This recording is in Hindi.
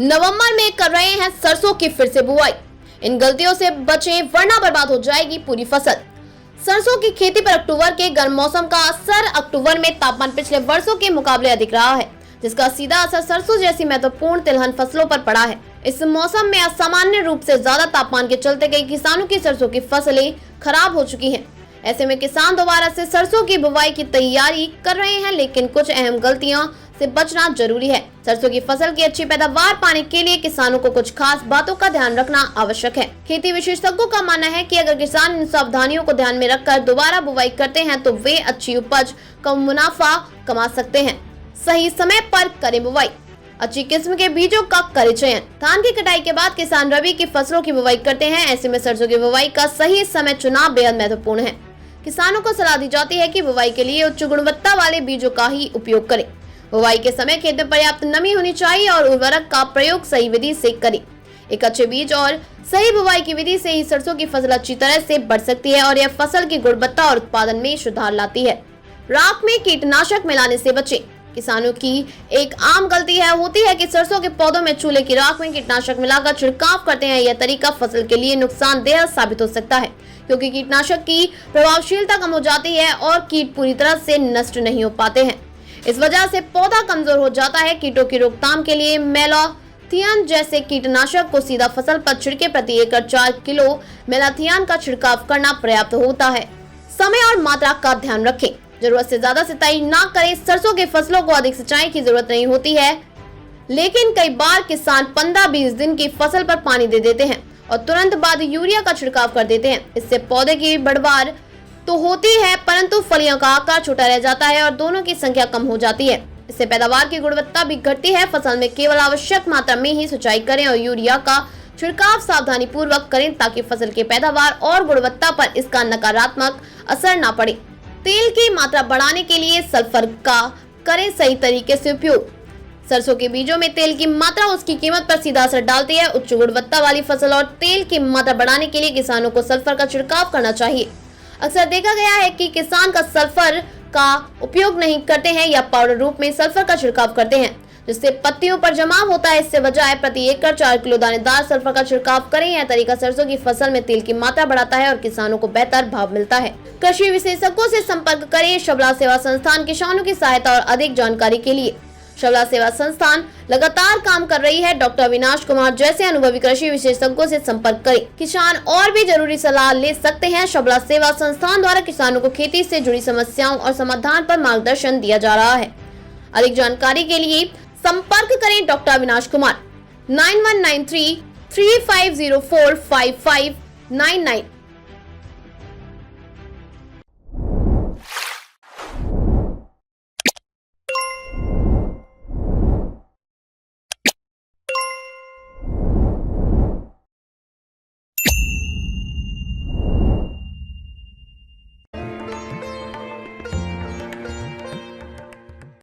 नवंबर में कर रहे हैं सरसों की फिर से बुआई। इन गलतियों से बचें वरना बर्बाद हो जाएगी पूरी फसल। सरसों की खेती पर अक्टूबर के गर्म मौसम का असर। अक्टूबर में तापमान पिछले वर्षों के मुकाबले अधिक रहा है, जिसका सीधा असर सरसों जैसी महत्वपूर्ण तिलहन फसलों पर पड़ा है। इस मौसम में असामान्य रूप से ज्यादा तापमान के चलते कई किसानों की सरसों की फसलें खराब हो चुकी हैं। ऐसे में किसान दोबारा से सरसों की बुवाई की तैयारी कर रहे हैं, लेकिन कुछ अहम गलतियों से बचना जरूरी है। सरसों की फसल की अच्छी पैदावार पाने के लिए किसानों को कुछ खास बातों का ध्यान रखना आवश्यक है। खेती विशेषज्ञों का मानना है कि अगर किसान इन सावधानियों को ध्यान में रखकर दोबारा बुवाई करते हैं तो वे अच्छी उपज, कम मुनाफा कमा सकते हैं। सही समय पर करें बुवाई। अच्छी किस्म के बीजों का करें चयन। धान की कटाई के बाद किसान रबी की फसलों की बुवाई करते हैं। ऐसे में सरसों की बुवाई का सही समय चुनाव बेहद महत्वपूर्ण है। किसानों को सलाह दी जाती है कि बुवाई के लिए उच्च गुणवत्ता वाले बीजों का ही उपयोग करें। बुवाई के समय खेत में पर्याप्त नमी होनी चाहिए और उर्वरक का प्रयोग सही विधि से करें। एक अच्छे बीज और सही बुवाई की विधि से ही सरसों की फसल अच्छी तरह से बढ़ सकती है और यह फसल की गुणवत्ता और उत्पादन में सुधार लाती है। राख में कीटनाशक मिलाने से बचें। किसानों की एक आम गलती होती है कि सरसों के पौधों में चूल्हे की राख में कीटनाशक मिलाकर छिड़काव करते हैं। यह तरीका फसल के लिए नुकसानदेह साबित हो सकता है, क्योंकि कीटनाशक की प्रभावशीलता कम हो जाती है और कीट पूरी तरह से नष्ट नहीं हो पाते हैं। इस वजह से पौधा कमजोर हो जाता है। कीटों की रोकथाम के लिए मेलाथियन जैसे कीटनाशक को सीधा फसल पर छिड़के। प्रति एकड़ 4 किलो मेलाथियन का छिड़काव करना पर्याप्त होता है। समय और मात्रा का ध्यान रखें। जरूरत से ज्यादा सिंचाई ना करें। सरसों की फसलों को अधिक सिंचाई की जरूरत नहीं होती है, लेकिन कई बार किसान 15-20 दिन की फसल पर पानी दे देते हैं और तुरंत बाद यूरिया का छिड़काव कर देते हैं। इससे पौधे की बढ़वार तो होती है, परंतु फलियों का आकार छोटा रह जाता है और दोनों की संख्या कम हो जाती है। इससे पैदावार की गुणवत्ता भी घटती है। फसल में केवल आवश्यक मात्रा में ही सिंचाई करें और यूरिया का छिड़काव सावधानी पूर्वक करें, ताकि फसल की पैदावार और गुणवत्ता पर इसका नकारात्मक असर न पड़े। तेल की मात्रा बढ़ाने के लिए सल्फर का करें सही तरीके से उपयोग। सरसों के बीजों में तेल की मात्रा उसकी कीमत पर सीधा असर डालती है। उच्च गुणवत्ता वाली फसल और तेल की मात्रा बढ़ाने के लिए किसानों को सल्फर का छिड़काव करना चाहिए। अक्सर देखा गया है कि किसान का सल्फर का उपयोग नहीं करते हैं या पाउडर रूप में सल्फर का छिड़काव करते हैं, जिससे पत्तियों पर जमाव होता है। इससे बजाय प्रति एकड़ 4 किलो दानेदार सल्फर का छिड़काव करें। यह तरीका सरसों की फसल में तेल की मात्रा बढ़ाता है और किसानों को बेहतर भाव मिलता है। कृषि विशेषज्ञों से संपर्क करें। शबला सेवा संस्थान किसानों की सहायता और अधिक जानकारी के लिए। शबला सेवा संस्थान लगातार काम कर रही है। डॉक्टर अविनाश कुमार जैसे अनुभवी कृषि विशेषज्ञों से संपर्क करें। किसान और भी जरूरी सलाह ले सकते हैं। शबला सेवा संस्थान द्वारा किसानों को खेती से जुड़ी समस्याओं और समाधान पर मार्गदर्शन दिया जा रहा है। अधिक जानकारी के लिए संपर्क करें डॉक्टर अविनाश कुमार 9193 3504 5599।